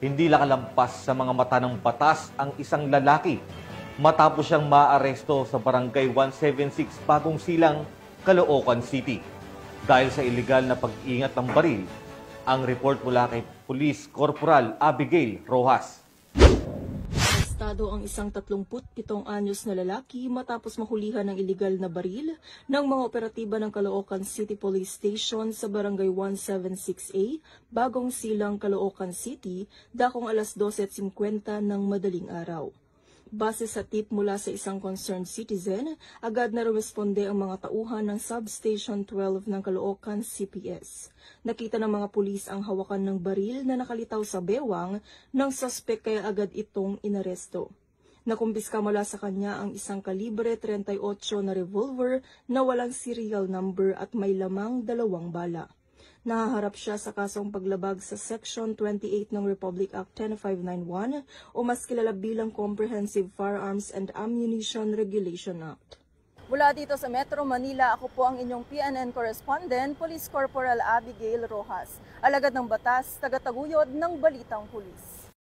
Hindi nakalampas sa mga mata ng batas ang isang lalaki matapos siyang maaresto sa Barangay 176 Bagong Silang, Caloocan City. Dahil sa iligal na pag-iingat ng baril, ang report mula kay Police Corporal Abigail Rojas. Arestado ang isang 37 anyos na lalaki matapos mahulihan ng iligal na baril ng mga operatiba ng Caloocan City Police Station sa Barangay 176A, Bagong Silang, Caloocan City, dakong alas 12:50 ng madaling araw. Base sa tip mula sa isang concerned citizen, agad na responde ang mga tauhan ng Substation 12 ng Caloocan CPS. Nakita ng mga pulis ang hawakan ng baril na nakalitaw sa bewang ng suspect kaya agad itong inaresto. Nakumpiska mula sa kanya ang isang kalibre 38 na revolver na walang serial number at may lamang 2 bala. Nahaharap siya sa kasong paglabag sa Section 28 ng Republic Act 10591 o mas kilala bilang Comprehensive Firearms and Ammunition Regulation Act. Mula dito sa Metro Manila, ako po ang inyong PNN correspondent, Police Corporal Abigail Rojas, alagad ng batas, tagataguyod ng Balitang Pulis.